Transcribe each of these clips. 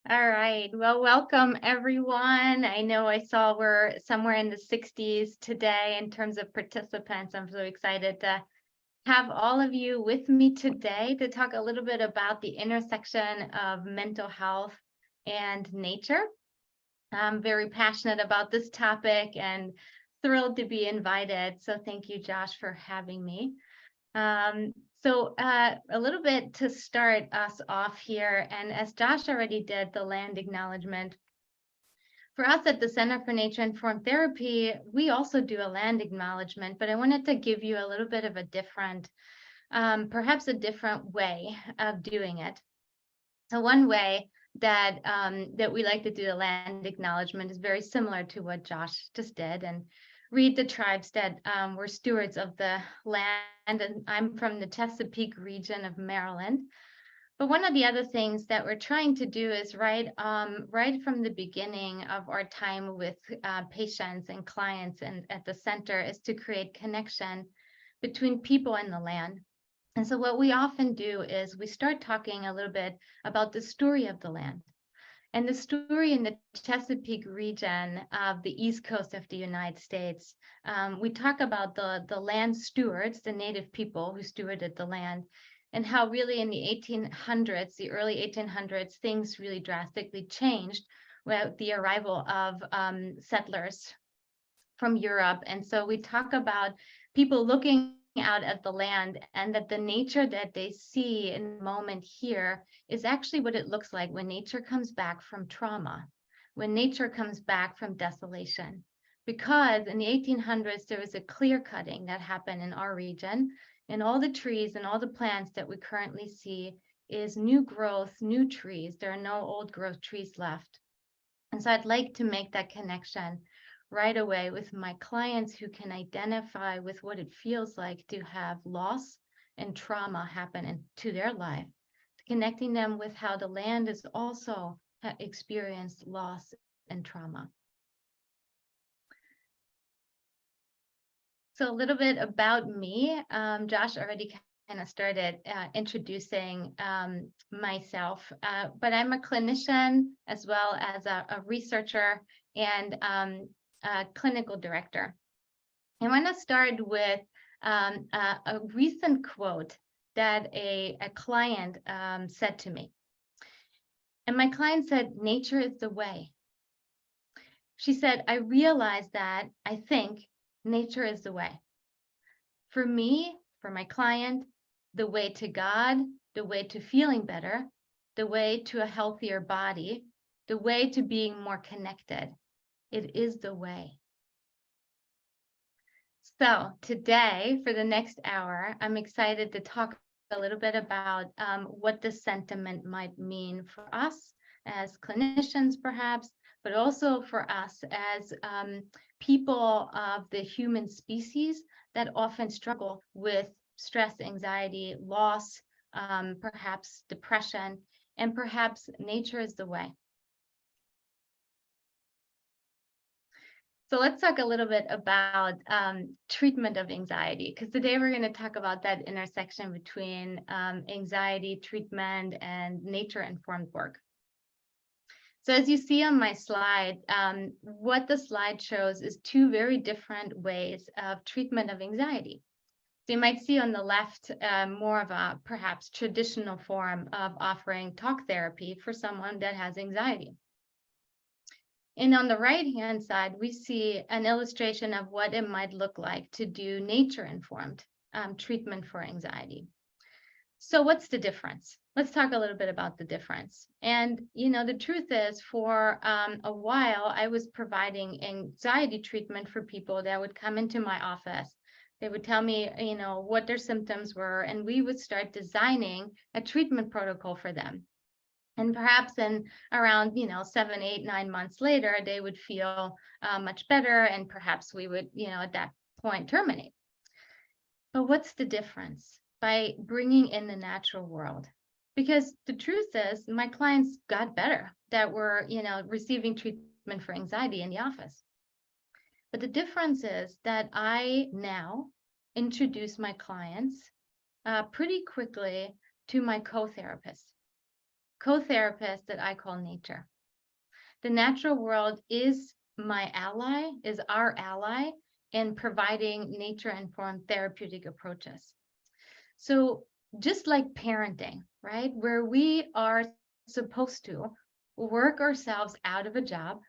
All right. Well, welcome everyone. I know I saw we're somewhere in the 60s today in terms of participants. I'm so excited to have all of you with me today to talk a little bit about the intersection of mental health and nature. I'm very passionate about this topic and thrilled to be invited. So thank you, Josh, for having me. A little bit to start us off here, and as Josh already did, the land acknowledgement. For us at the Center for Nature Informed Therapy, we also do a land acknowledgement, but I wanted to give you a little bit of a different, perhaps a different way of doing it. So one way that we like to do the land acknowledgement is very similar to what Josh just did, and read the tribes that were stewards of the land. And I'm from the Chesapeake region of Maryland. But one of the other things that we're trying to do is right from the beginning of our time with patients and clients and at the center is to create connection between people and the land. And so what we often do is we start talking a little bit about the story of the land. And the story in the Chesapeake region of the East Coast of the United States, we talk about the land stewards, the native people who stewarded the land, and how really in the 1800s, the early 1800s, things really drastically changed with the arrival of settlers from Europe. And so we talk about people looking out at the land and that the nature that they see in the moment here is actually what it looks like when nature comes back from trauma, when nature comes back from desolation. Because in the 1800s, there was a clear cutting that happened in our region, and all the trees and all the plants that we currently see is new growth, new trees. There are no old growth trees left. And so I'd like to make that connection right away with my clients who can identify with what it feels like to have loss and trauma happen to their life, connecting them with how the land has also experienced loss and trauma. So a little bit about me. Josh already kind of started introducing myself, but I'm a clinician as well as a researcher and a clinical director. I want to start with a recent quote that a client said to me. And my client said, "Nature is the way." She said, "I realize that I think nature is the way." For me, for my client, the way to God, the way to feeling better, the way to a healthier body, the way to being more connected. It is the way. So today, for the next hour, I'm excited to talk a little bit about what this sentiment might mean for us as clinicians, perhaps, but also for us as people of the human species that often struggle with stress, anxiety, loss, perhaps depression, and perhaps nature is the way. So let's talk a little bit about treatment of anxiety, because today we're going to talk about that intersection between anxiety treatment and nature-informed work. So as you see on my slide, what the slide shows is two very different ways of treatment of anxiety. So you might see on the left more of a perhaps traditional form of offering talk therapy for someone that has anxiety. And on the right-hand side, we see an illustration of what it might look like to do nature-informed treatment for anxiety. So what's the difference? Let's talk a little bit about the difference. And, the truth is, for a while, I was providing anxiety treatment for people that would come into my office. They would tell me, what their symptoms were, and we would start designing a treatment protocol for them. And perhaps in around, 7, 8, 9 months later, they would feel much better, and perhaps we would, at that point terminate. But what's the difference by bringing in the natural world? Because the truth is, my clients got better that were, receiving treatment for anxiety in the office. But the difference is that I now introduce my clients pretty quickly to my co-therapist. co-therapist that I call nature. The natural world is my ally, is our ally in providing nature-informed therapeutic approaches. So just like parenting, right, where we are supposed to work ourselves out of a job,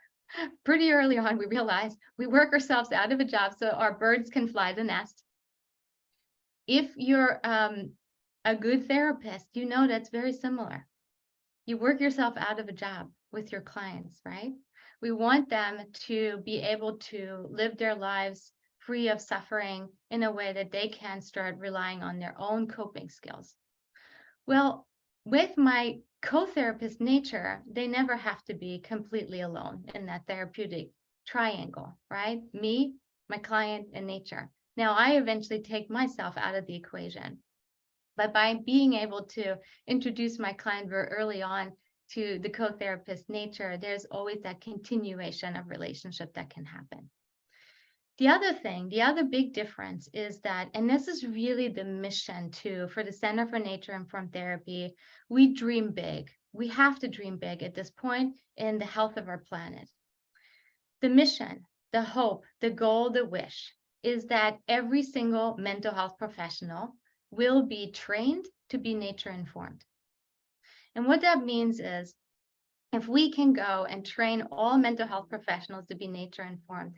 pretty early on we realize we work ourselves out of a job so our birds can fly the nest. If you're a good therapist, you know that's very similar. You work yourself out of a job with your clients, right? We want them to be able to live their lives free of suffering in a way that they can start relying on their own coping skills. Well, with my co-therapist nature, they never have to be completely alone in that therapeutic triangle, right? Me, my client, and nature. Now, I eventually take myself out of the equation. But by being able to introduce my client very early on to the co-therapist nature, there's always that continuation of relationship that can happen. The other thing, the other big difference is that, and this is really the mission too, for the Center for Nature-Informed Therapy, we dream big. We have to dream big at this point in the health of our planet. The mission, the hope, the goal, the wish is that every single mental health professional will be trained to be nature-informed. And what that means is if we can go and train all mental health professionals to be nature-informed,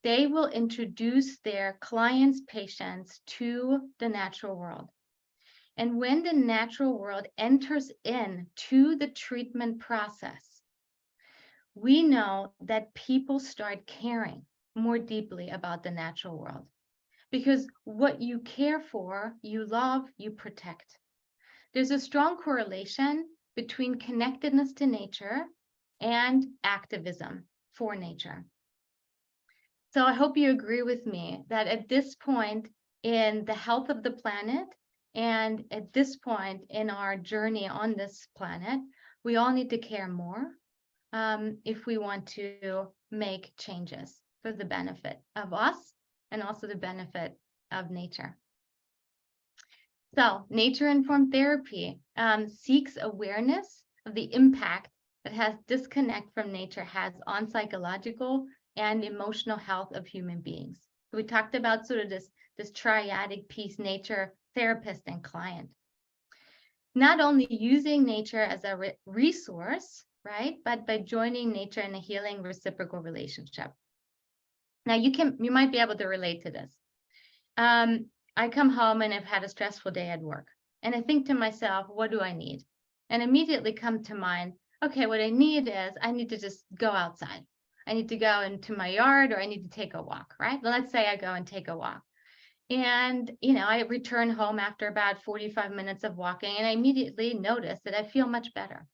they will introduce their clients, patients to the natural world. And when the natural world enters into the treatment process, we know that people start caring more deeply about the natural world. Because what you care for, you love, you protect. There's a strong correlation between connectedness to nature and activism for nature. So I hope you agree with me that at this point in the health of the planet and at this point in our journey on this planet, we all need to care more if we want to make changes for the benefit of us and also the benefit of nature. So nature-informed therapy seeks awareness of the impact that disconnect from nature has on psychological and emotional health of human beings. We talked about sort of this triadic piece, nature, therapist, and client. Not only using nature as a resource, right, but by joining nature in a healing reciprocal relationship. Now you might be able to relate to this. I come home and I've had a stressful day at work, and I think to myself, what do I need? And immediately come to mind, okay, what I need is I need to just go outside. I need to go into my yard, or I need to take a walk, right? Well, let's say I go and take a walk. And, I return home after about 45 minutes of walking, and I immediately notice that I feel much better.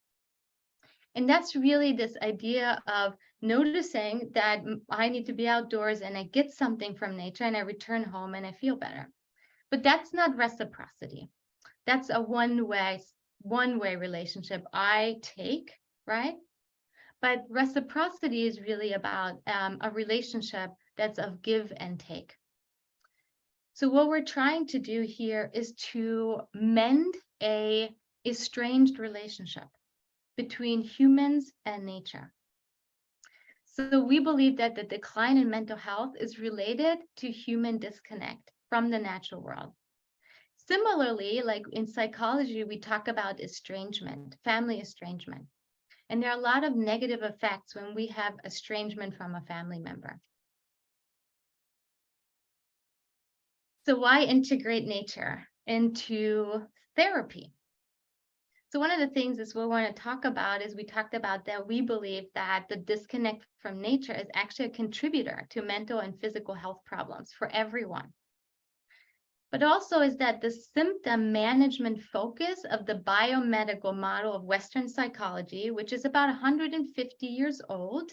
And that's really this idea of noticing that I need to be outdoors and I get something from nature and I return home and I feel better. But that's not reciprocity. That's a one-way relationship I take, right? But reciprocity is really about a relationship that's of give and take. So what we're trying to do here is to mend a estranged relationship between humans and nature. So we believe that the decline in mental health is related to human disconnect from the natural world. Similarly, like in psychology, we talk about estrangement, family estrangement. And there are a lot of negative effects when we have estrangement from a family member. So why integrate nature into therapy? So one of the things is we want to talk about is we talked about that we believe that the disconnect from nature is actually a contributor to mental and physical health problems for everyone. But also is that the symptom management focus of the biomedical model of Western psychology, which is about 150 years old,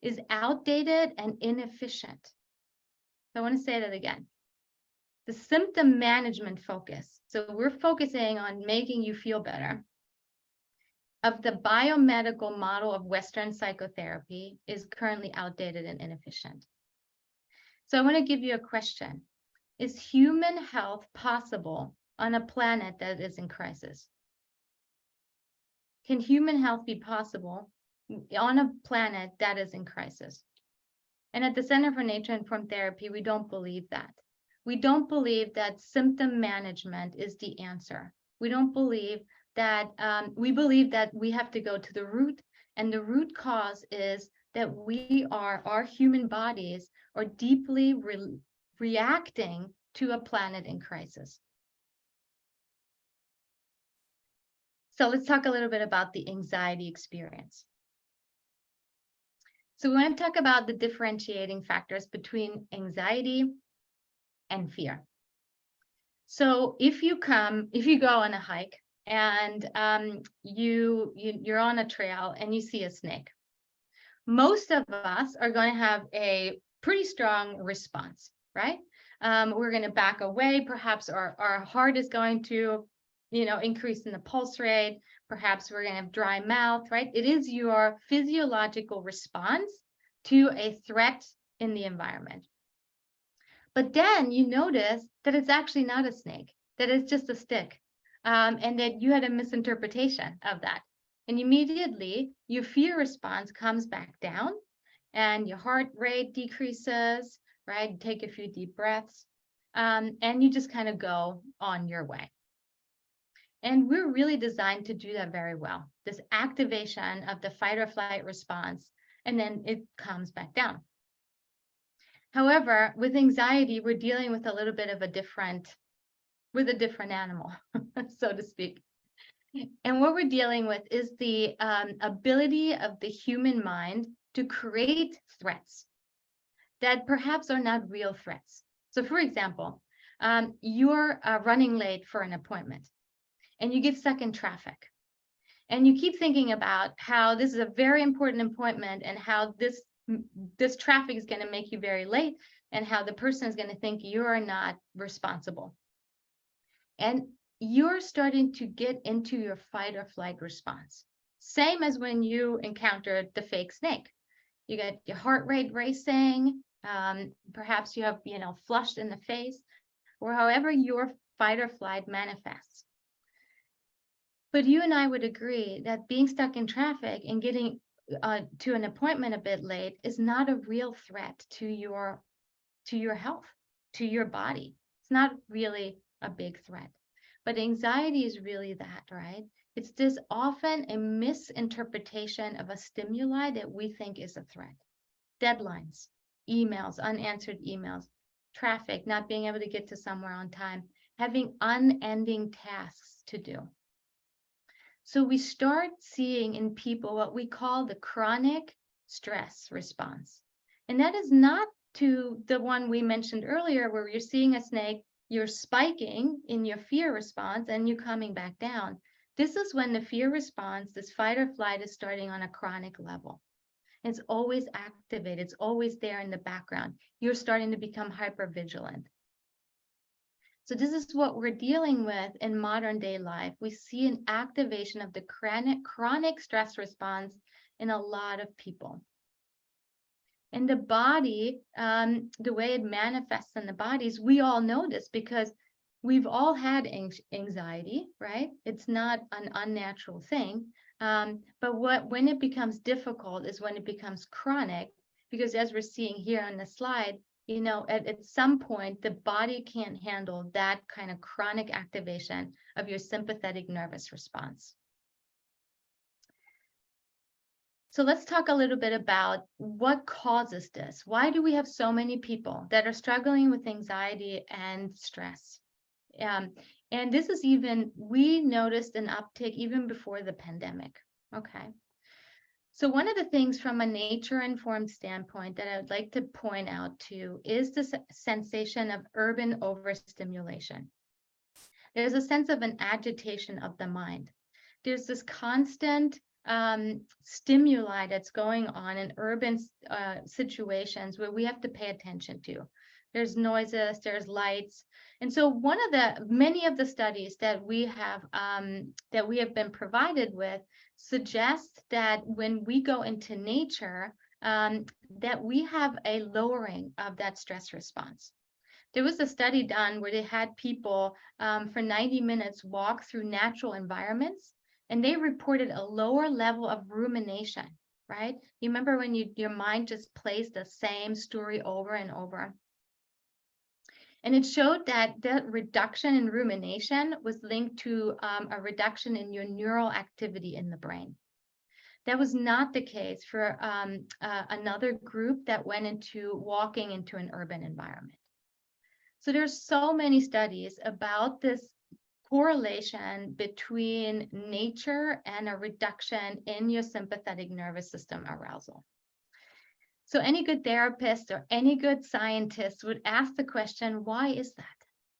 is outdated and inefficient. So I want to say that again. The symptom management focus, so we're focusing on making you feel better, of the biomedical model of Western psychotherapy is currently outdated and inefficient. So I want to give you a question. Is human health possible on a planet that is in crisis? can human health be possible on a planet that is in crisis? And at the Center for Nature-Informed Therapy, we don't believe that. We don't believe that symptom management is the answer. We don't believe that, we believe that we have to go to the root, and the root cause is that our human bodies are deeply reacting to a planet in crisis. So let's talk a little bit about the anxiety experience. So we want to talk about the differentiating factors between anxiety and fear. So if you go on a hike and you're on a trail and you see a snake, most of us are going to have a pretty strong response, right? We're going to back away. Perhaps our heart is going to, increase in the pulse rate. Perhaps we're going to have dry mouth, right? It is your physiological response to a threat in the environment. But then you notice that it's actually not a snake, that it's just a stick, and that you had a misinterpretation of that. And immediately your fear response comes back down and your heart rate decreases, right? Take a few deep breaths, and you just kind of go on your way. And we're really designed to do that very well, this activation of the fight or flight response, and then it comes back down. However, with anxiety, we're dealing with a little bit of a different animal, so to speak. And what we're dealing with is the ability of the human mind to create threats that perhaps are not real threats. So for example, you're running late for an appointment and you get stuck in traffic. And you keep thinking about how this is a very important appointment and how this traffic is going to make you very late and how the person is going to think you're not responsible. And you're starting to get into your fight or flight response. Same as when you encountered the fake snake. You get your heart rate racing, perhaps you have, flushed in the face, or however your fight or flight manifests. But you and I would agree that being stuck in traffic and getting to an appointment a bit late is not a real threat to your health, to your body. It's not really a big threat. But anxiety is really that, right? It's this often a misinterpretation of a stimuli that we think is a threat. Deadlines, emails, unanswered emails, traffic, not being able to get to somewhere on time, having unending tasks to do. So we start seeing in people what we call the chronic stress response. And that is not to the one we mentioned earlier, where you're seeing a snake, you're spiking in your fear response and you're coming back down. This is when the fear response, this fight or flight, is starting on a chronic level. It's always activated. It's always there in the background. You're starting to become hypervigilant. So this is what we're dealing with in modern day life. We see an activation of the chronic stress response in a lot of people. And the body, the way it manifests in the bodies, we all know this because we've all had anxiety, right? It's not an unnatural thing. But when it becomes difficult is when it becomes chronic, because as we're seeing here on the slide, at some point, the body can't handle that kind of chronic activation of your sympathetic nervous response. So let's talk a little bit about what causes this. Why do we have so many people that are struggling with anxiety and stress? And this is we noticed an uptick even before the pandemic. Okay. So one of the things from a nature-informed standpoint that I would like to point out to is the sensation of urban overstimulation. There's a sense of an agitation of the mind. There's this constant stimuli that's going on in urban situations where we have to pay attention to. There's noises, there's lights. And so many of the studies that we have been provided with suggest that when we go into nature, that we have a lowering of that stress response. There was a study done where they had people for 90 minutes walk through natural environments, And they reported a lower level of rumination, right? You remember when your mind just plays the same story over and over? And it showed that the reduction in rumination was linked to a reduction in your neural activity in the brain. That was not the case for another group that went into walking into an urban environment. So there's so many studies about this correlation between nature and a reduction in your sympathetic nervous system arousal. So any good therapist or any good scientist would ask the question, why is that?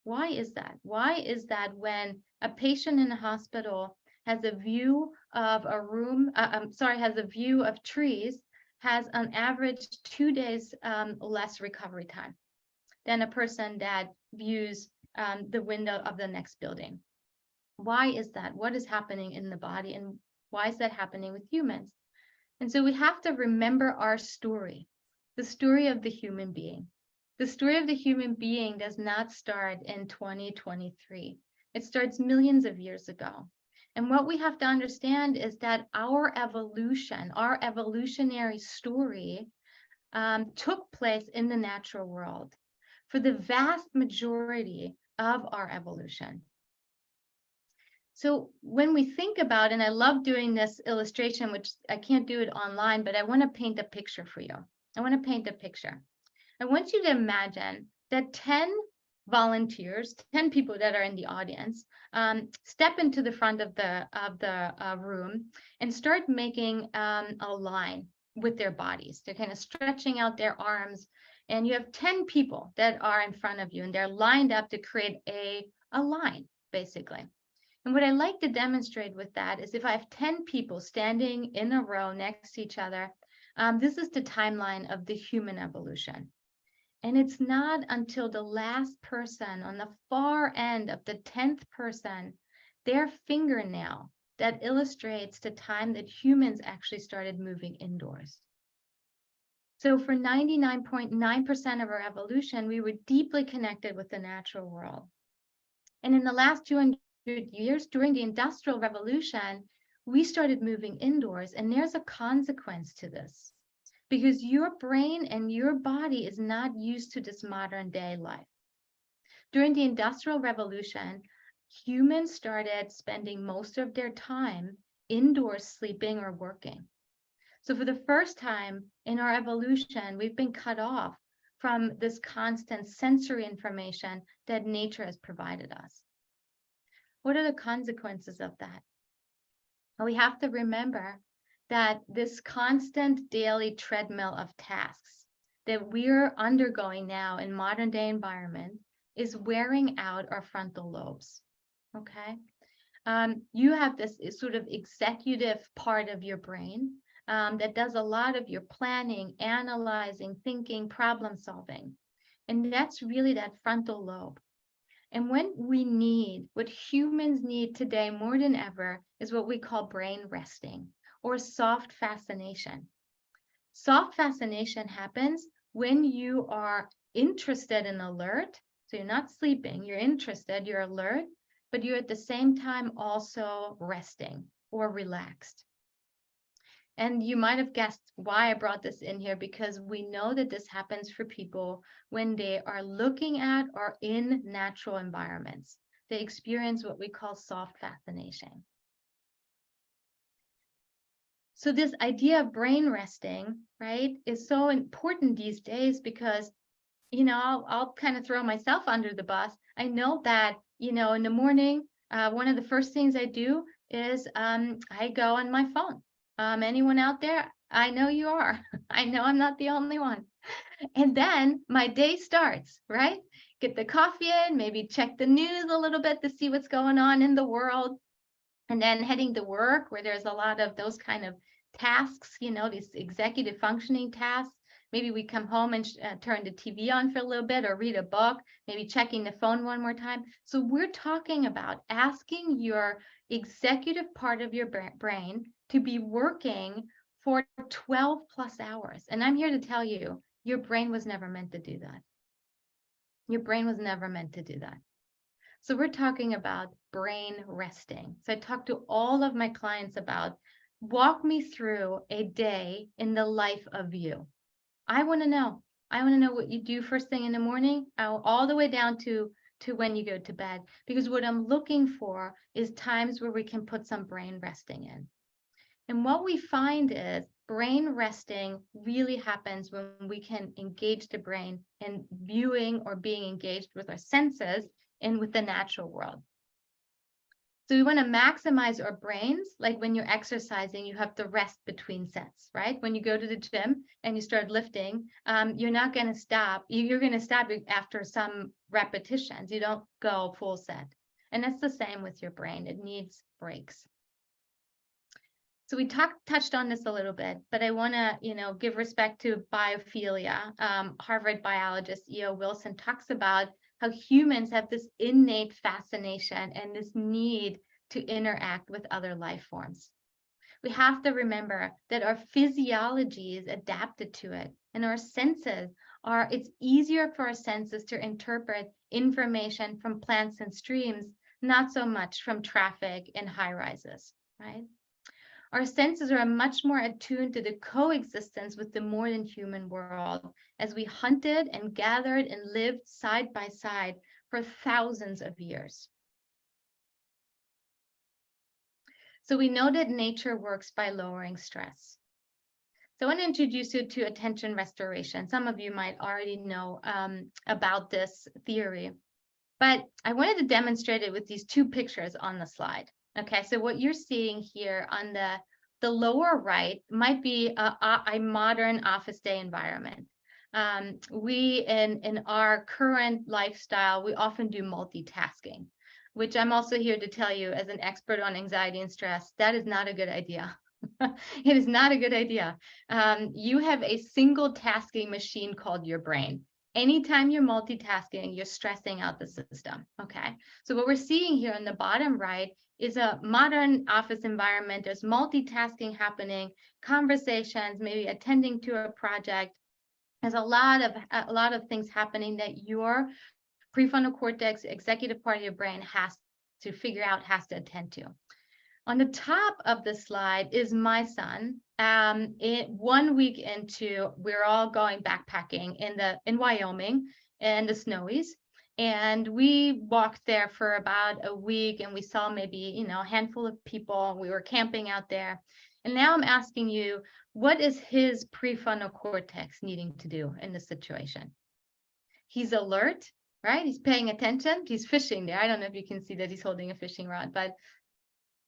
Why is that? Why is that when a patient in a hospital has a view of a room, has a view of trees, has on average 2 days less recovery time than a person that views the window of the next building? Why is that? What is happening in the body, and why is that happening with humans? And so we have to remember our story, the story of the human being. The story of the human being does not start in 2023. It starts millions of years ago. And what we have to understand is that our evolution, our evolutionary story, took place in the natural world for the vast majority of our evolution. So when we think about, and I love doing this illustration, which I can't do it online, but I want to paint a picture for you. I want to paint a picture. I want you to imagine that 10 volunteers, 10 people that are in the audience, step into the front of the room and start making a line with their bodies. They're kind of stretching out their arms, and you have 10 people that are in front of you, and they're lined up to create a line, basically. And what I like to demonstrate with that is if I have 10 people standing in a row next to each other, this is the timeline of the human evolution. And it's not until the last person on the far end of the 10th person, their fingernail, that illustrates the time that humans actually started moving indoors. So for 99.9% of our evolution, we were deeply connected with the natural world. And in the last 200 years, during the Industrial Revolution, we started moving indoors, and there's a consequence to this because your brain and your body is not used to this modern day life. During the Industrial Revolution, humans started spending most of their time indoors sleeping or working. So for the first time in our evolution, we've been cut off from this constant sensory information that nature has provided us. What are the consequences of that? Well, we have to remember that this constant daily treadmill of tasks that we're undergoing now in modern day environment is wearing out our frontal lobes, okay? You have this sort of executive part of your brain that does a lot of your planning, analyzing, thinking, problem solving. And that's really that frontal lobe. And what humans need today more than ever is what we call brain resting or soft fascination. Soft fascination happens when you are interested and alert. So you're not sleeping, you're interested, you're alert, but you're at the same time also resting or relaxed. And you might have guessed why I brought this in here, because we know that this happens for people when they are looking at or in natural environments. They experience what we call soft fascination. So this idea of brain resting, right, is so important these days because, I'll kind of throw myself under the bus. I know that, in the morning, one of the first things I do is I go on my phone. Anyone out there? I know you are. I know I'm not the only one. And then my day starts, right? Get the coffee in, maybe check the news a little bit to see what's going on in the world. And then heading to work where there's a lot of those kind of tasks, these executive functioning tasks. Maybe we come home and turn the TV on for a little bit or read a book, maybe checking the phone one more time. So we're talking about asking your executive part of your brain to be working for 12 plus hours. And I'm here to tell you, your brain was never meant to do that. Your brain was never meant to do that. So we're talking about brain resting. So I talk to all of my clients about, walk me through a day in the life of you. I want to know. I want to know what you do first thing in the morning, all the way down to when you go to bed, because what I'm looking for is times where we can put some brain resting in. And what we find is brain resting really happens when we can engage the brain in viewing or being engaged with our senses and with the natural world. So we want to maximize our brains. Like when you're exercising, you have the rest between sets, right? When you go to the gym and you start lifting, you're not going to stop. You're going to stop after some repetitions. You don't go full set. And that's the same with your brain. It needs breaks. So we touched on this a little bit, but I want to, give respect to biophilia. Harvard biologist E.O. Wilson talks about how humans have this innate fascination and this need to interact with other life forms. We have to remember that our physiology is adapted to it, and our senses it's easier for our senses to interpret information from plants and streams, not so much from traffic and high rises, right? Our senses are much more attuned to the coexistence with the more than human world, as we hunted and gathered and lived side by side for thousands of years. So we know that nature works by lowering stress. So I want to introduce you to attention restoration. Some of you might already know about this theory, but I wanted to demonstrate it with these two pictures on the slide. Okay, so what you're seeing here on the lower right might be a modern office day environment. We, in our current lifestyle, we often do multitasking, which I'm also here to tell you as an expert on anxiety and stress, that is not a good idea. It is not a good idea. You have a single tasking machine called your brain. Anytime you're multitasking, you're stressing out the system, okay? So what we're seeing here on the bottom right is a modern office environment. There's multitasking happening, conversations, maybe attending to a project. There's a lot of things happening that your prefrontal cortex, executive part of your brain has to figure out, has to attend to. On the top of the slide is my son. 1 week into, we're all going backpacking in Wyoming and the Snowies. And we walked there for about a week, and we saw maybe, a handful of people. We were camping out there. And now I'm asking you, what is his prefrontal cortex needing to do in this situation? He's alert, right? He's paying attention. He's fishing there. I don't know if you can see that he's holding a fishing rod, but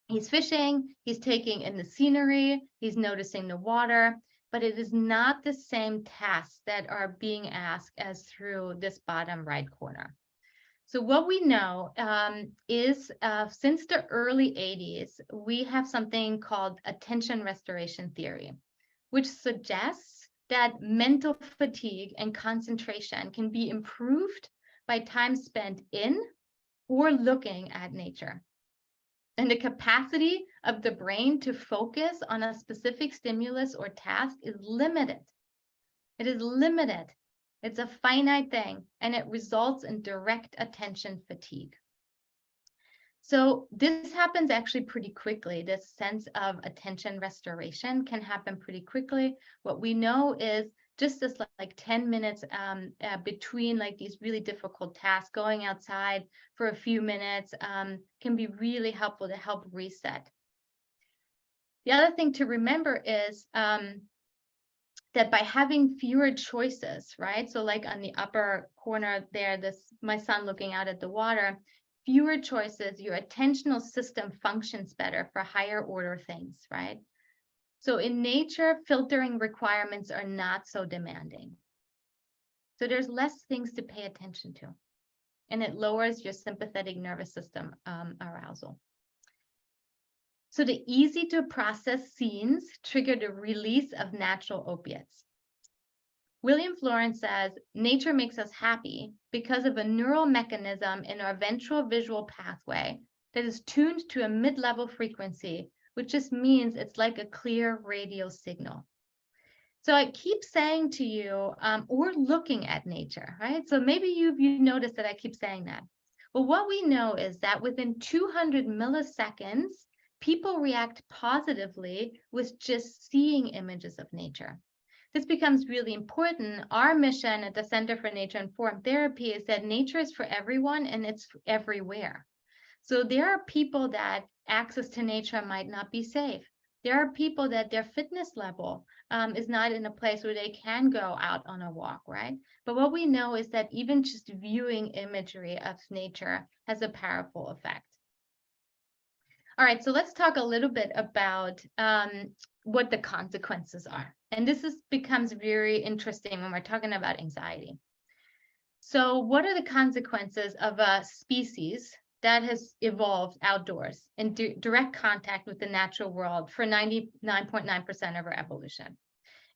he's fishing, he's taking in the scenery, he's noticing the water, but it is not the same tasks that are being asked as through this bottom right corner. So what we know is since the early 80s, we have something called attention restoration theory, which suggests that mental fatigue and concentration can be improved by time spent in or looking at nature. And the capacity of the brain to focus on a specific stimulus or task is limited. It is limited. It's a finite thing, and it results in direct attention fatigue. So this happens actually pretty quickly. This sense of attention restoration can happen pretty quickly. What we know is just this like 10 minutes between like these really difficult tasks, going outside for a few minutes can be really helpful to help reset. The other thing to remember is that by having fewer choices, right? So like on the upper corner there, my son looking out at the water, fewer choices, your attentional system functions better for higher order things, right? So in nature, filtering requirements are not so demanding. So there's less things to pay attention to, and it lowers your sympathetic nervous system arousal. So the easy to process scenes trigger the release of natural opiates. William Florence says, nature makes us happy because of a neural mechanism in our ventral visual pathway that is tuned to a mid-level frequency, which just means it's like a clear radio signal. So I keep saying to you, or looking at nature, right? So maybe you noticed that I keep saying that. But what we know is that within 200 milliseconds, people react positively with just seeing images of nature. This becomes really important. Our mission at the Center for Nature-Informed Therapy is that nature is for everyone and it's everywhere. So there are people that access to nature might not be safe. There are people that their fitness level is not in a place where they can go out on a walk, right? But what we know is that even just viewing imagery of nature has a powerful effect. All right, so let's talk a little bit about what the consequences are. And this becomes very interesting when we're talking about anxiety. So what are the consequences of a species that has evolved outdoors in direct contact with the natural world for 99.9% of our evolution?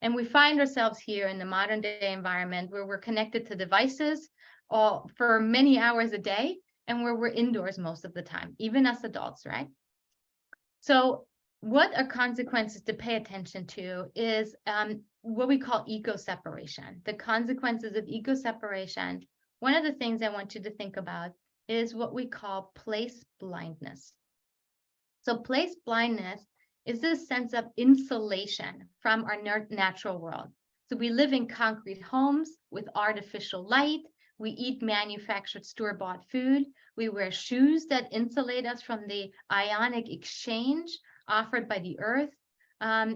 And we find ourselves here in the modern day environment where we're connected to devices for many hours a day and where we're indoors most of the time, even as adults, right? So what are consequences to pay attention to is what we call eco-separation. The consequences of eco-separation, one of the things I want you to think about is what we call place blindness. So place blindness is this sense of insulation from our natural world. So we live in concrete homes with artificial light. We eat manufactured store-bought food. We wear shoes that insulate us from the ionic exchange offered by the earth.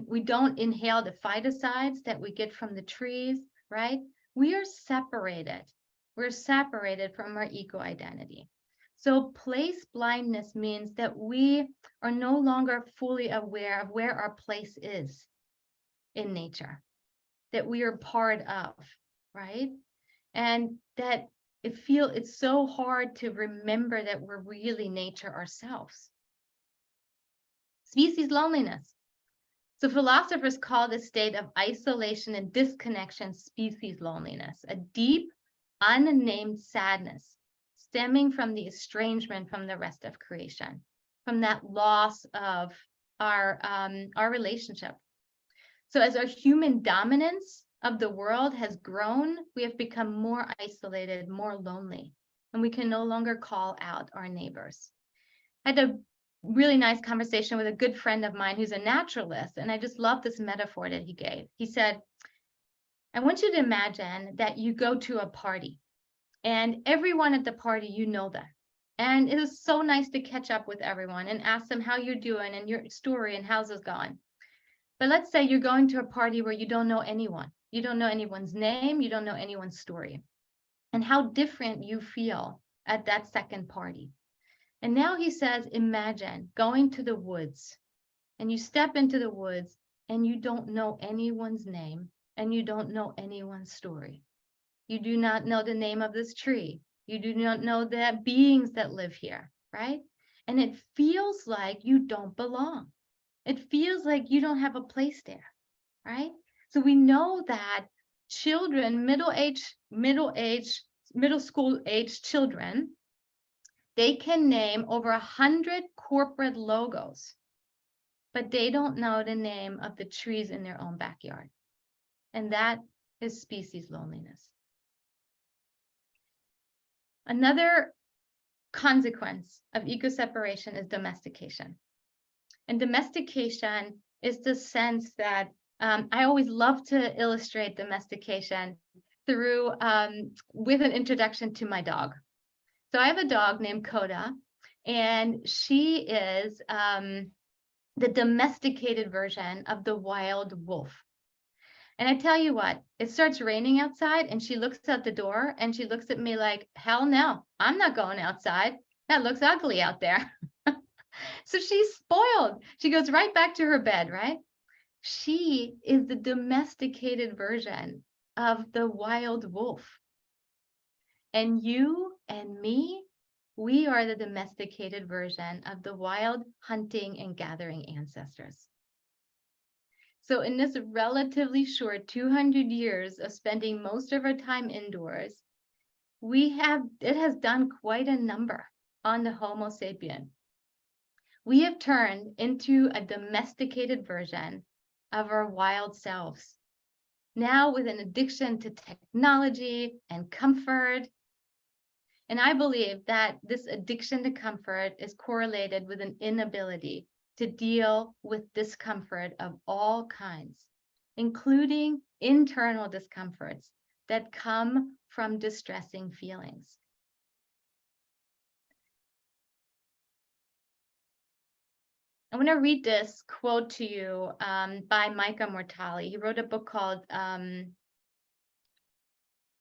We don't inhale the phytoncides that we get from the trees, right? We are separated. We're separated from our eco-identity. So place blindness means that we are no longer fully aware of where our place is in nature, that we are part of, right? And that it's so hard to remember that we're really nature ourselves. Species loneliness. So philosophers call this state of isolation and disconnection species loneliness, a deep, unnamed sadness stemming from the estrangement from the rest of creation, from that loss of our relationship. So as our human dominance of the world has grown, we have become more isolated, more lonely, and we can no longer call out our neighbors. I had a really nice conversation with a good friend of mine who's a naturalist, and I just love this metaphor that he gave. He said, I want you to imagine that you go to a party, and everyone at the party, you know them. And it is so nice to catch up with everyone and ask them how you're doing and your story and how's it going. But let's say you're going to a party where you don't know anyone. You don't know anyone's name. You don't know anyone's story. And how different you feel at that second party. And now he says, imagine going to the woods and you step into the woods and you don't know anyone's name and you don't know anyone's story. You do not know the name of this tree. You do not know the beings that live here, right? And it feels like you don't belong. It feels like you don't have a place there, right? So we know that children, middle school age children, they can name over 100 corporate logos, but they don't know the name of the trees in their own backyard. And that is species loneliness. Another consequence of eco-separation is domestication. And domestication is the sense that I always love to illustrate domestication through with an introduction to my dog. So I have a dog named Coda, and she is the domesticated version of the wild wolf. And I tell you what, it starts raining outside and she looks out the door and she looks at me like, hell no, I'm not going outside. That looks ugly out there. So she's spoiled. She goes right back to her bed, right? She is the domesticated version of the wild wolf. And you and me, we are the domesticated version of the wild hunting and gathering ancestors. So in this relatively short 200 years of spending most of our time indoors, it has done quite a number on the Homo sapien. We have turned into a domesticated version of our wild selves. Now with an addiction to technology and comfort. And I believe that this addiction to comfort is correlated with an inability to deal with discomfort of all kinds, including internal discomforts that come from distressing feelings. I want to read this quote to you by Micah Mortali. He wrote a book called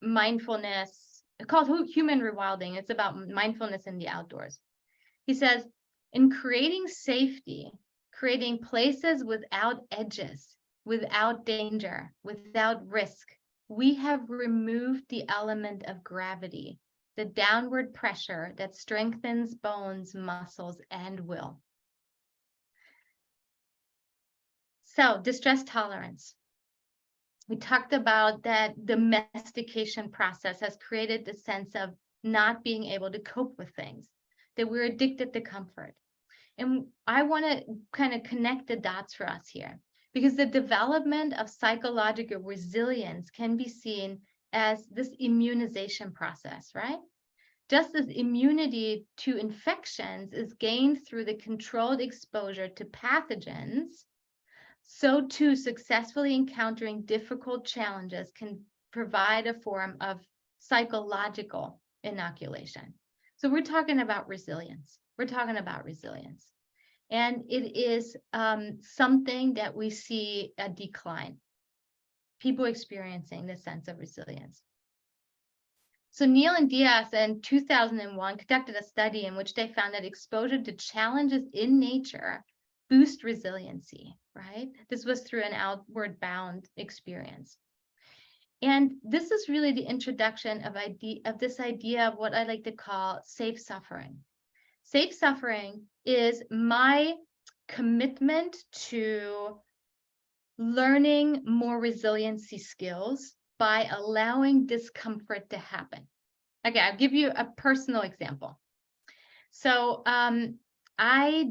Mindfulness, called Human Rewilding. It's about mindfulness in the outdoors. He says, in creating safety, creating places without edges, without danger, without risk, we have removed the element of gravity, the downward pressure that strengthens bones, muscles, and will. So, distress tolerance. We talked about that domestication process has created the sense of not being able to cope with things, that we're addicted to comfort. And I want to kind of connect the dots for us here, because the development of psychological resilience can be seen as this immunization process, right? Just as immunity to infections is gained through the controlled exposure to pathogens, so too successfully encountering difficult challenges can provide a form of psychological inoculation. So we're talking about resilience. We're talking about resilience. And it is something that we see a decline, people experiencing this sense of resilience. So Neil and Diaz in 2001 conducted a study in which they found that exposure to challenges in nature boost resiliency, right? This was through an outward bound experience. And this is really the introduction of this idea of what I like to call safe suffering. Safe suffering is my commitment to learning more resiliency skills by allowing discomfort to happen. Okay, I'll give you a personal example. So I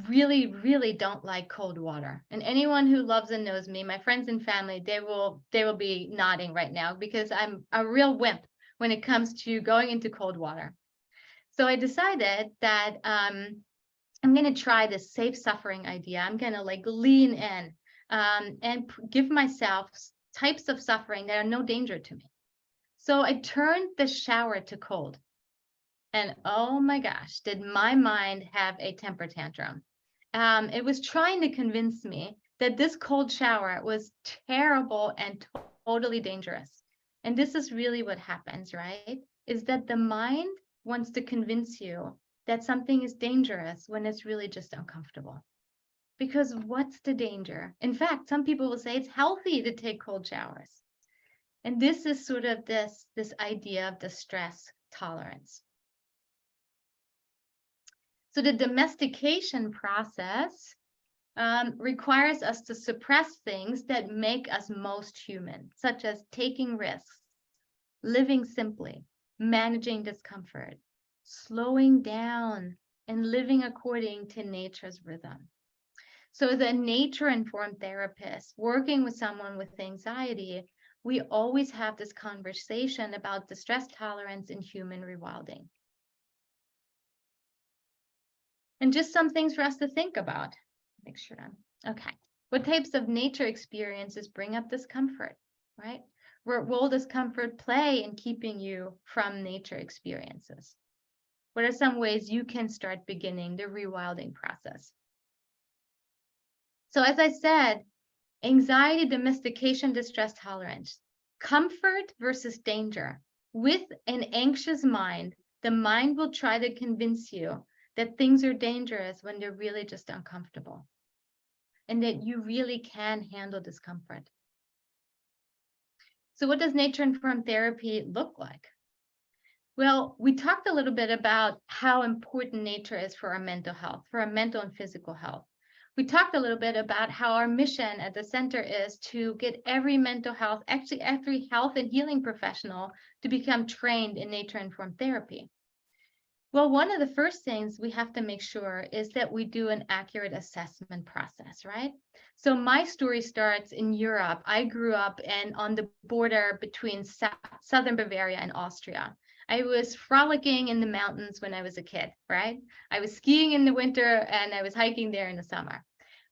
really don't like cold water. And anyone who loves and knows me, my friends and family, they will be nodding right now, because I'm a real wimp when it comes to going into cold water. So I decided that I'm going to try this safe suffering idea. I'm going to like lean in and give myself types of suffering that are no danger to me. So I turned the shower to cold. And oh my gosh, did my mind have a temper tantrum. It was trying to convince me that this cold shower was terrible and totally dangerous. And this is really what happens, right? Is that the mind wants to convince you that something is dangerous when it's really just uncomfortable. Because what's the danger? In fact, some people will say it's healthy to take cold showers. And this is sort of this idea of distress tolerance. So the domestication process requires us to suppress things that make us most human, such as taking risks, living simply, managing discomfort, slowing down, and living according to nature's rhythm. So as a nature-informed therapist working with someone with anxiety, we always have this conversation about distress tolerance and human rewilding. And just some things for us to think about. Make sure I'm okay. What types of nature experiences bring up discomfort, right? What role does comfort play in keeping you from nature experiences? What are some ways you can start beginning the rewilding process? So as I said, anxiety, domestication, distress tolerance, comfort versus danger. With an anxious mind, the mind will try to convince you that things are dangerous when they're really just uncomfortable, and that you really can handle discomfort. So what does nature-informed therapy look like? Well, we talked a little bit about how important nature is for our mental health, for our mental and physical health. We talked a little bit about how our mission at the center is to get every mental health, actually every health and healing professional, to become trained in nature-informed therapy. Well, one of the first things we have to make sure is that we do an accurate assessment process, right? So my story starts in Europe. I grew up on the border between southern Bavaria and Austria. I was frolicking in the mountains when I was a kid, right? I was skiing in the winter and I was hiking there in the summer.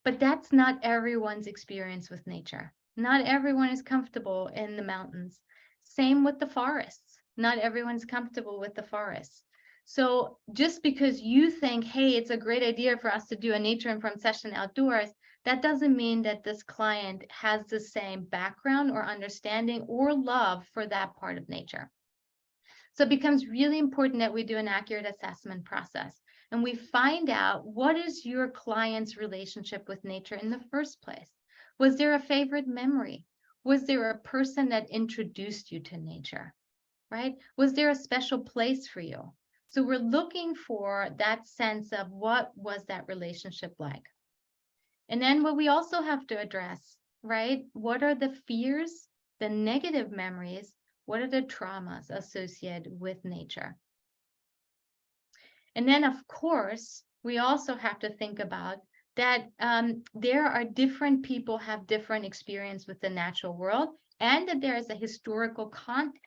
But that's not everyone's experience with nature. Not everyone is comfortable in the mountains. Same with the forests. Not everyone's comfortable with the forests. So just because you think, hey, it's a great idea for us to do a nature informed session outdoors, that doesn't mean that this client has the same background or understanding or love for that part of nature. So it becomes really important that we do an accurate assessment process and we find out, what is your client's relationship with nature in the first place? Was there a favorite memory? Was there a person that introduced you to nature, right? Was there a special place for you? So we're looking for that sense of what was that relationship like. And then what we also have to address, right? What are the fears, the negative memories? What are the traumas associated with nature? And then, of course, we also have to think about that there are different people have different experience with the natural world, and that there is a historical context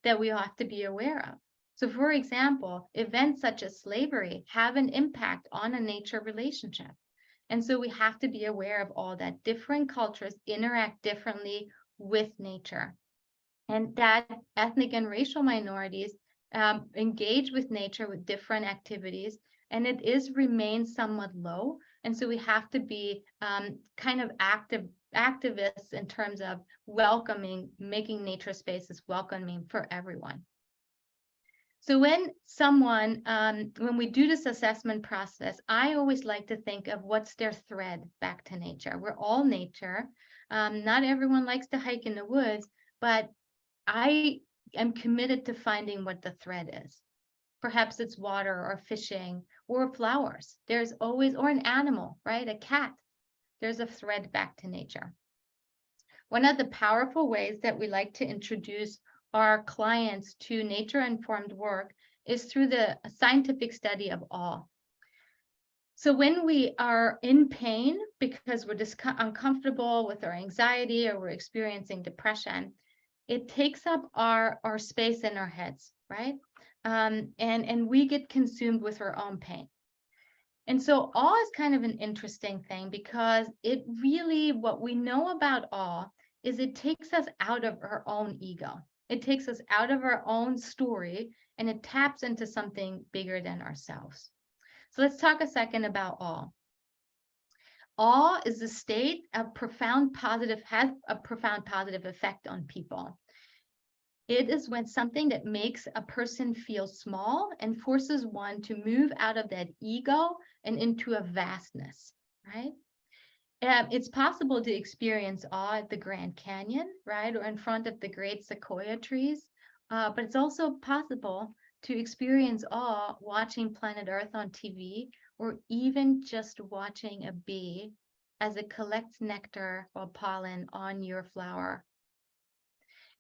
that we have to be aware of. So, for example, events such as slavery have an impact on a nature relationship. And so we have to be aware of all that. Different cultures interact differently with nature. And that ethnic and racial minorities engage with nature with different activities, and it is remains somewhat low. And so we have to be kind of activists in terms of welcoming, making nature spaces welcoming for everyone. So when we do this assessment process, I always like to think of what's their thread back to nature. We're all nature. Not everyone likes to hike in the woods, but I am committed to finding what the thread is. Perhaps it's water or fishing or flowers. There's always, or an animal, right? A cat. There's a thread back to nature. One of the powerful ways that we like to introduce our clients to nature-informed work is through the scientific study of awe. So when we are in pain because we're uncomfortable with our anxiety or we're experiencing depression, it takes up our space in our heads, right? And we get consumed with our own pain. And so awe is kind of an interesting thing because it really, what we know about awe is it takes us out of our own ego. It takes us out of our own story and it taps into something bigger than ourselves. So let's talk a second about awe. Awe is a state of has a profound positive effect on people. It is when something that makes a person feel small and forces one to move out of that ego and into a vastness, right? It's possible to experience awe at the Grand Canyon, right? Or in front of the great sequoia trees. But it's also possible to experience awe watching Planet Earth on TV, or even just watching a bee as it collects nectar or pollen on your flower.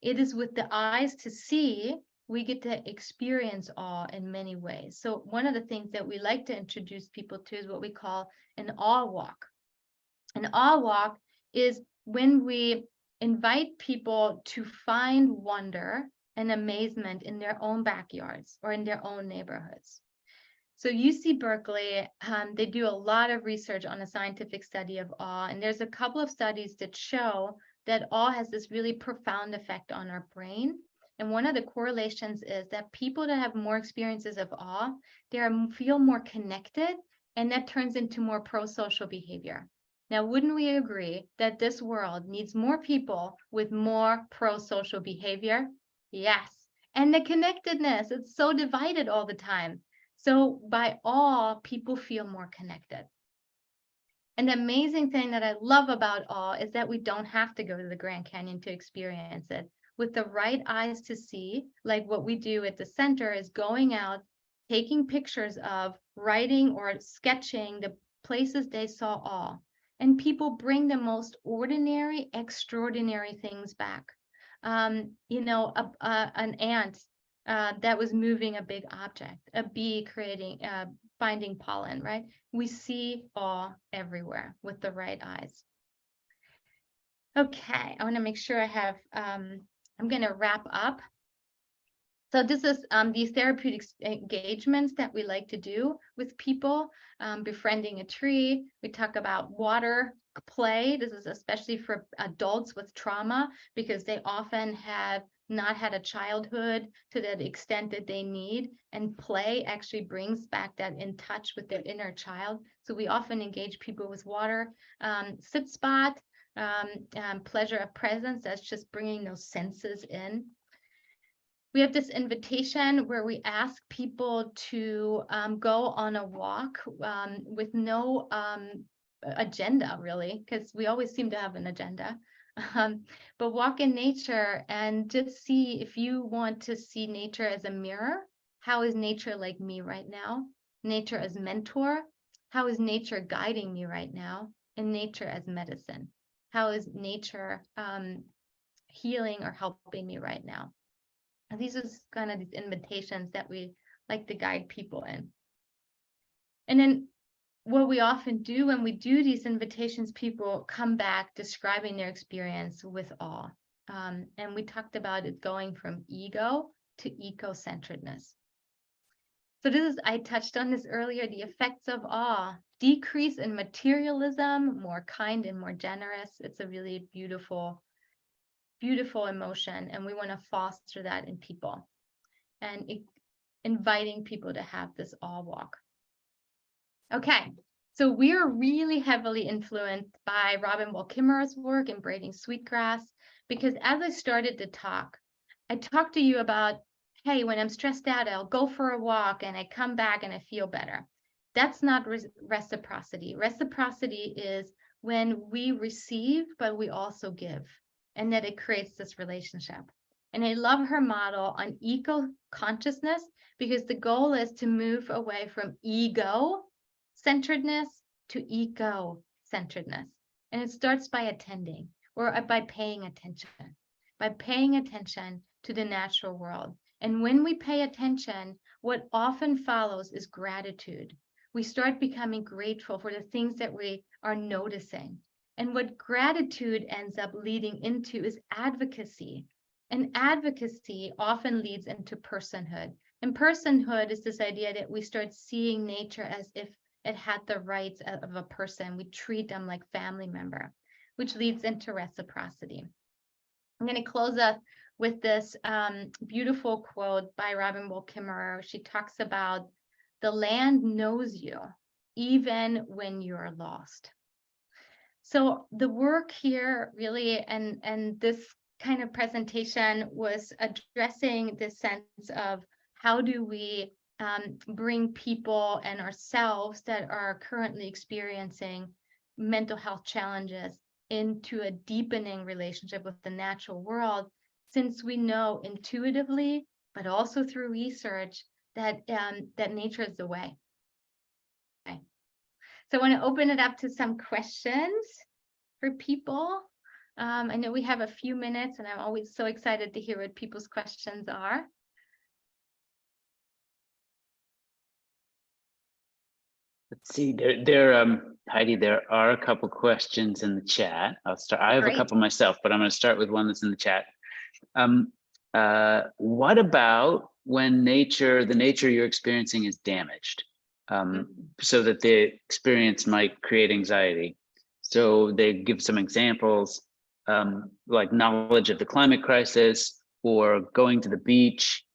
It is with the eyes to see, we get to experience awe in many ways. So one of the things that we like to introduce people to is what we call an awe walk. An awe walk is when we invite people to find wonder and amazement in their own backyards or in their own neighborhoods. So UC Berkeley, they do a lot of research on a scientific study of awe, and there's a couple of studies that show that awe has this really profound effect on our brain. And one of the correlations is that people that have more experiences of awe, they feel more connected, and that turns into more pro-social behavior. Now, wouldn't we agree that this world needs more people with more pro-social behavior? Yes. And the connectedness, it's so divided all the time. So by awe, people feel more connected. And the amazing thing that I love about awe is that we don't have to go to the Grand Canyon to experience it. With the right eyes to see, like what we do at the center is going out, taking pictures of, writing or sketching the places they saw awe. And people bring the most ordinary, extraordinary things back. An ant that was moving a big object, a bee finding pollen, right? We see awe everywhere with the right eyes. Okay, I want to make sure I have, I'm going to wrap up. So this is these therapeutic engagements that we like to do with people, befriending a tree. We talk about water play. This is especially for adults with trauma because they often have not had a childhood to the extent that they need, and play actually brings back that in touch with their inner child. So we often engage people with water. Sit spot, pleasure of presence, that's just bringing those senses in. We have this invitation where we ask people to go on a walk with no agenda, really, because we always seem to have an agenda. But walk in nature and just see, if you want to see nature as a mirror, how is nature like me right now? Nature as mentor, how is nature guiding me right now? And nature as medicine, how is nature healing or helping me right now? And these are kind of these invitations that we like to guide people in. And then what we often do when we do these invitations, people come back describing their experience with awe. And we talked about it going from ego to eco-centeredness. So this is, I touched on this earlier, the effects of awe: decrease in materialism, more kind and more generous. It's a really beautiful emotion, and we want to foster that in people, and inviting people to have this awe walk. Okay, so we are really heavily influenced by Robin Wall Kimmerer's work in braiding sweetgrass, because as I started to talk, I talked to you about, hey, when I'm stressed out, I'll go for a walk and I come back and I feel better. That's not reciprocity. Reciprocity is when we receive, but we also give, and that it creates this relationship. And I love her model on eco-consciousness, because the goal is to move away from ego-centeredness to eco-centeredness. And it starts by attending, or by paying attention to the natural world. And when we pay attention, what often follows is gratitude. We start becoming grateful for the things that we are noticing. And what gratitude ends up leading into is advocacy. And advocacy often leads into personhood. And personhood is this idea that we start seeing nature as if it had the rights of a person. We treat them like family member, which leads into reciprocity. I'm going to close up with this beautiful quote by Robin Wall Kimmerer. She talks about the land knows you even when you're lost. So the work here really, and this kind of presentation was addressing this sense of how do we bring people and ourselves that are currently experiencing mental health challenges into a deepening relationship with the natural world, since we know intuitively, but also through research, that that nature is the way. Okay. So I want to open it up to some questions for people. I know we have a few minutes, and I'm always so excited to hear what people's questions are. Let's see, Heidi, there are a couple questions in the chat. I'll start. I have a couple myself, but I'm going to start with one that's in the chat. What about when the nature you're experiencing is damaged, so that the experience might create anxiety? So they give some examples, like knowledge of the climate crisis or going to the beach,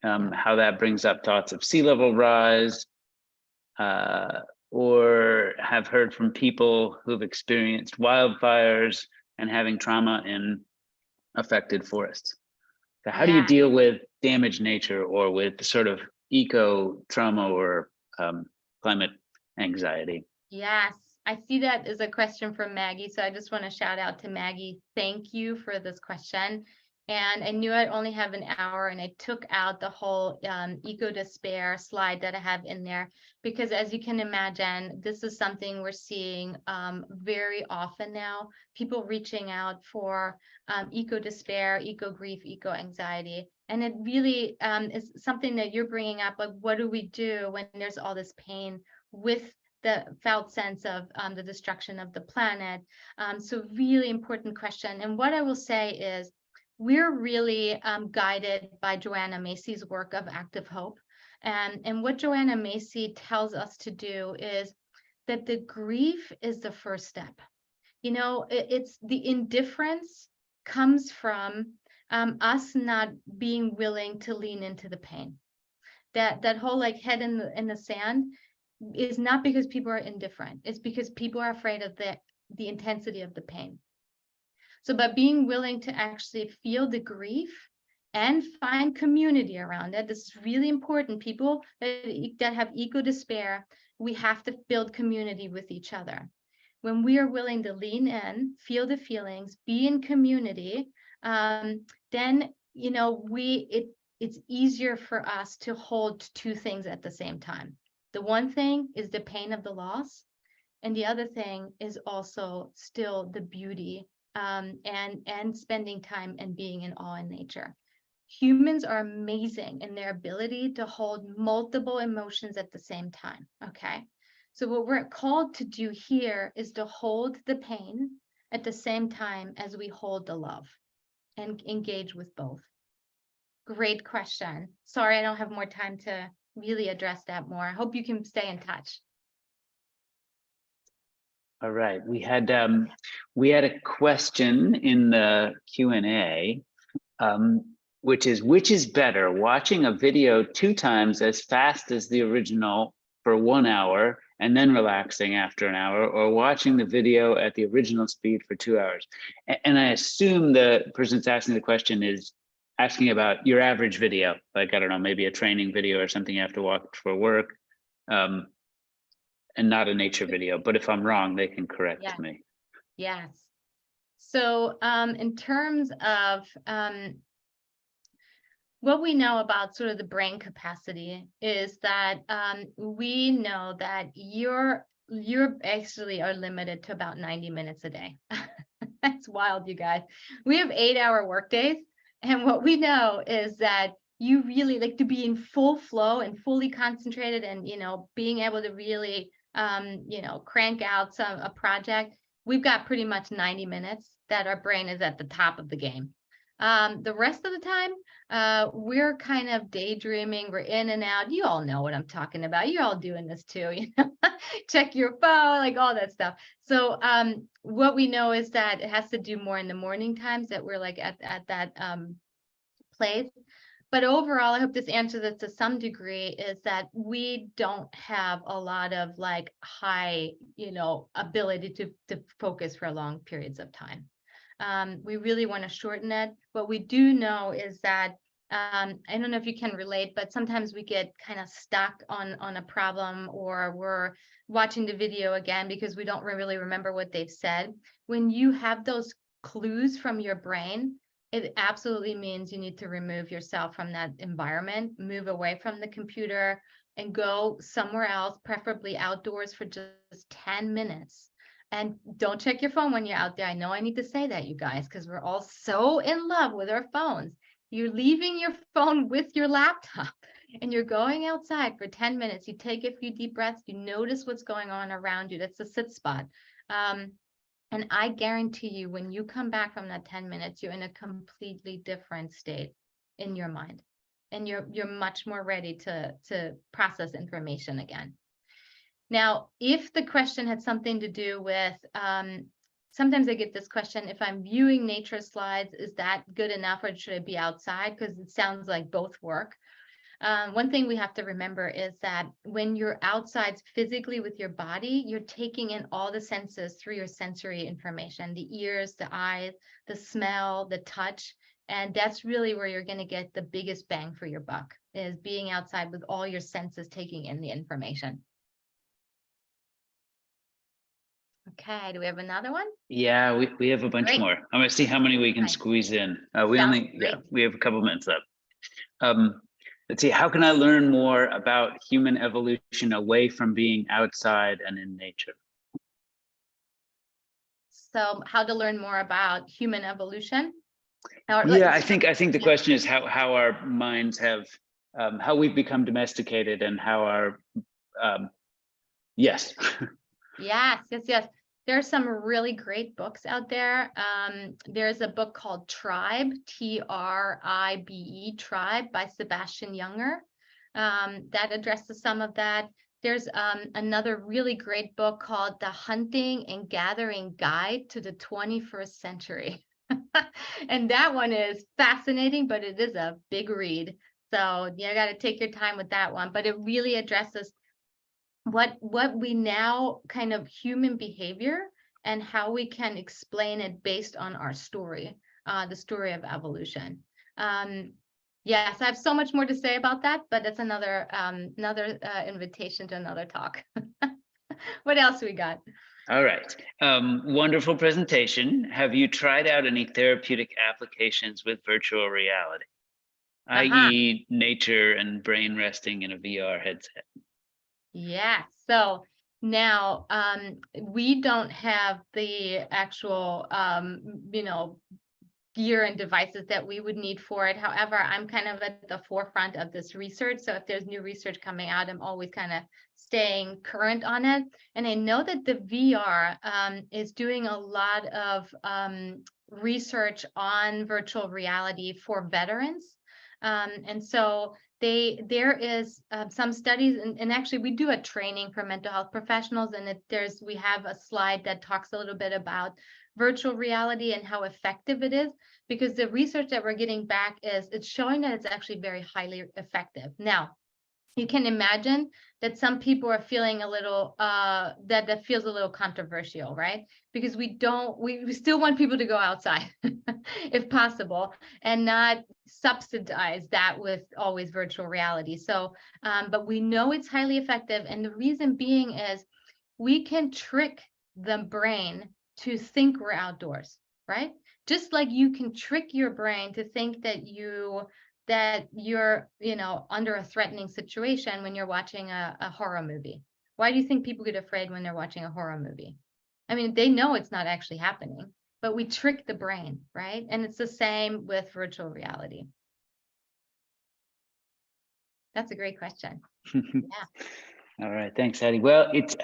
how that brings up thoughts of sea level rise, or have heard from people who've experienced wildfires and having trauma in affected forests. So how do you deal with damaged nature or with sort of eco trauma or climate anxiety? Yes, I see that as a question from Maggie. So I just want to shout out to Maggie. Thank you for this question. And I knew I'd only have an hour, and I took out the whole eco despair slide that I have in there, because as you can imagine, this is something we're seeing very often now, people reaching out for eco despair, eco grief, eco anxiety. And it really is something that you're bringing up, like what do we do when there's all this pain with the felt sense of the destruction of the planet? So really important question. And what I will say is, we're really guided by Joanna Macy's work of active hope. And what Joanna Macy tells us to do is that the grief is the first step. You know, it's the indifference comes from us not being willing to lean into the pain. That whole like head in the sand is not because people are indifferent. It's because people are afraid of the intensity of the pain. So by being willing to actually feel the grief and find community around it, this is really important. People that have eco despair, we have to build community with each other. When we are willing to lean in, feel the feelings, be in community, then you know it's easier for us to hold two things at the same time. The one thing is the pain of the loss, and the other thing is also still the beauty and spending time and being in awe in nature. Humans are amazing in their ability to hold multiple emotions at the same time, okay? So what we're called to do here is to hold the pain at the same time as we hold the love and engage with both. Great question. Sorry, I don't have more time to really address that more. I hope you can stay in touch. All right, we had a question in the Q&A, which is better, watching a video 2 times as fast as the original for 1 hour and then relaxing after an hour, or watching the video at the original speed for 2 hours? And I assume the person that's asking the question is asking about your average video, like, I don't know, maybe a training video or something you have to watch for work. And not a nature video, but if I'm wrong, they can correct me. Yes. So in terms of what we know about sort of the brain capacity is that we know that you're actually are limited to about 90 minutes a day. That's wild, you guys. We have 8-hour workdays, and what we know is that you really like to be in full flow and fully concentrated, and being able to really crank out a project. We've got pretty much 90 minutes that our brain is at the top of the game. The rest of the time, we're kind of daydreaming. We're in and out. You all know what I'm talking about. You're all doing this too, check your phone, like all that stuff. So what we know is that it has to do more in the morning times, that we're like at that place. But overall, I hope this answers it to some degree, is that we don't have a lot of like high, ability to focus for long periods of time. We really want to shorten it. What we do know is that, I don't know if you can relate, but sometimes we get kind of stuck on a problem, or we're watching the video again because we don't really remember what they've said. When you have those clues from your brain, it absolutely means you need to remove yourself from that environment, move away from the computer, and go somewhere else, preferably outdoors, for just 10 minutes. And don't check your phone when you're out there. I know I need to say that, you guys, because we're all so in love with our phones. You're leaving your phone with your laptop and you're going outside for 10 minutes. You take a few deep breaths, you notice what's going on around you. That's a sit spot. And I guarantee you, when you come back from that 10 minutes, you're in a completely different state in your mind. And you're much more ready to process information again. Now, if the question had something to do with, sometimes I get this question, if I'm viewing nature slides, is that good enough, or should I be outside? Because it sounds like both work. One thing we have to remember is that when you're outside physically with your body, you're taking in all the senses through your sensory information, the ears, the eyes, the smell, the touch. And that's really where you're going to get the biggest bang for your buck, is being outside with all your senses taking in the information. Okay, do we have another one? Yeah, we have a bunch more. I'm going to see how many we can squeeze in. We have a couple minutes left. Let's see, how can I learn more about human evolution away from being outside and in nature? So how to learn more about human evolution? Yeah, I think the question is how our minds have, how we've become domesticated, and how our, yes. Yes. There are some really great books out there. There's a book called Tribe, Tribe, Tribe by Sebastian Junger, that addresses some of that. There's another really great book called The Hunting and Gathering Guide to the 21st Century. And that one is fascinating, but it is a big read. So you got to take your time with that one. But it really addresses what we now kind of human behavior and how we can explain it based on our story, the story of evolution. Yes, I have so much more to say about that, but that's another invitation to another talk. What else we got? All right. Wonderful presentation. Have you tried out any therapeutic applications with virtual reality, i.e. nature and brain resting in a VR headset? Yeah, so now we don't have the actual gear and devices that we would need for it. However, I'm kind of at the forefront of this research. So if there's new research coming out, I'm always kind of staying current on it. And I know that the VR is doing a lot of research on virtual reality for veterans. And so there is some studies, and actually we do a training for mental health professionals, and we have a slide that talks a little bit about virtual reality and how effective it is, because the research that we're getting back it's showing that it's actually very highly effective. Now, you can imagine that some people are feeling a little that feels a little controversial, right? Because we still want people to go outside if possible, and not subsidize that with always virtual reality. So but we know it's highly effective, and the reason being is we can trick the brain to think we're outdoors, right? Just like you can trick your brain to think that you're under a threatening situation when you're watching a horror movie. Why do you think people get afraid when they're watching a horror movie? I mean, they know it's not actually happening, but we trick the brain, right? And it's the same with virtual reality. That's a great question. Yeah. All right, thanks, Heidi. Well, it's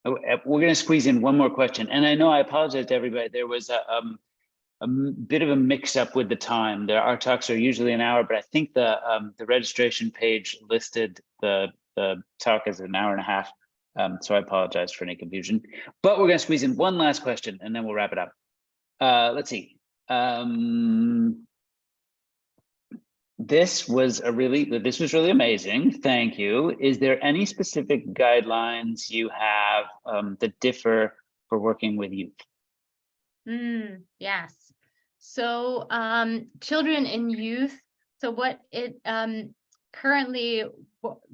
we're going to squeeze in one more question, and I know I apologize to everybody. There was a bit of a mix-up with the time. Our talks are usually an hour, but I think the registration page listed the talk as an hour and a half. So I apologize for any confusion. But we're going to squeeze in one last question, and then we'll wrap it up. Let's see. This was really amazing. Thank you. Is there any specific guidelines you have that differ for working with youth? Yes. So children and youth. So what it currently, a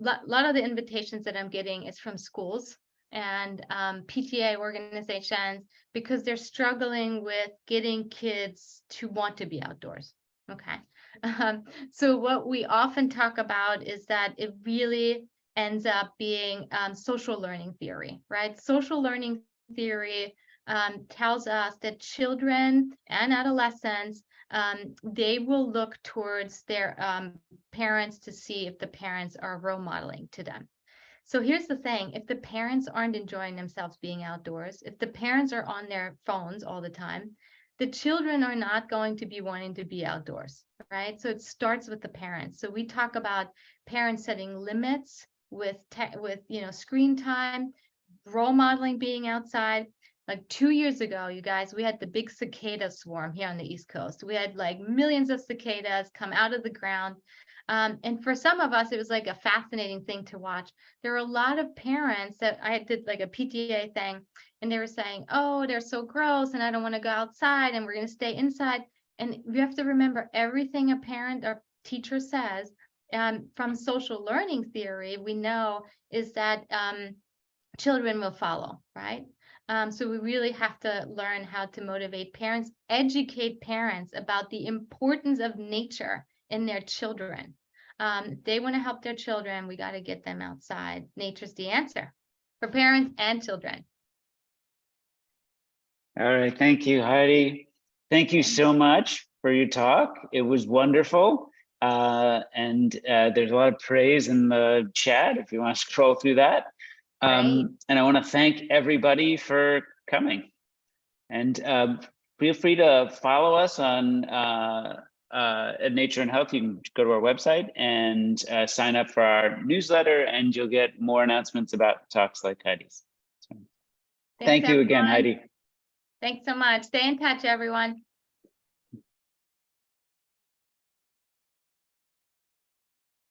lot of the invitations that I'm getting is from schools and PTA organizations, because they're struggling with getting kids to want to be outdoors. Okay. So what we often talk about is that it really ends up being social learning theory, right? Social learning theory tells us that children and adolescents, they will look towards their parents to see if the parents are role modeling to them. So here's the thing, if the parents aren't enjoying themselves being outdoors, if the parents are on their phones all the time, the children are not going to be wanting to be outdoors, right? So it starts with the parents. So we talk about parents setting limits with screen time, role modeling being outside. Like 2 years ago, you guys, we had the big cicada swarm here on the East Coast. We had like millions of cicadas come out of the ground. And for some of us, it was like a fascinating thing to watch. There were a lot of parents that I did like a PTA thing, and they were saying, oh, they're so gross and I don't want to go outside and we're going to stay inside. And you have to remember, everything a parent or teacher says from social learning theory, we know is that children will follow, right? So we really have to learn how to motivate parents, educate parents about the importance of nature in their children. If they want to help their children, we got to get them outside. Nature's the answer for parents and children. All right, thank you, Heidi. Thank you so much for your talk. It was wonderful. And there's a lot of praise in the chat if you want to scroll through that. And I want to thank everybody for coming. And feel free to follow us on at Nature and Health. You can go to our website and sign up for our newsletter, and you'll get more announcements about talks like Heidi's. So, thank you again, everyone. Heidi. Thanks so much. Stay in touch, everyone.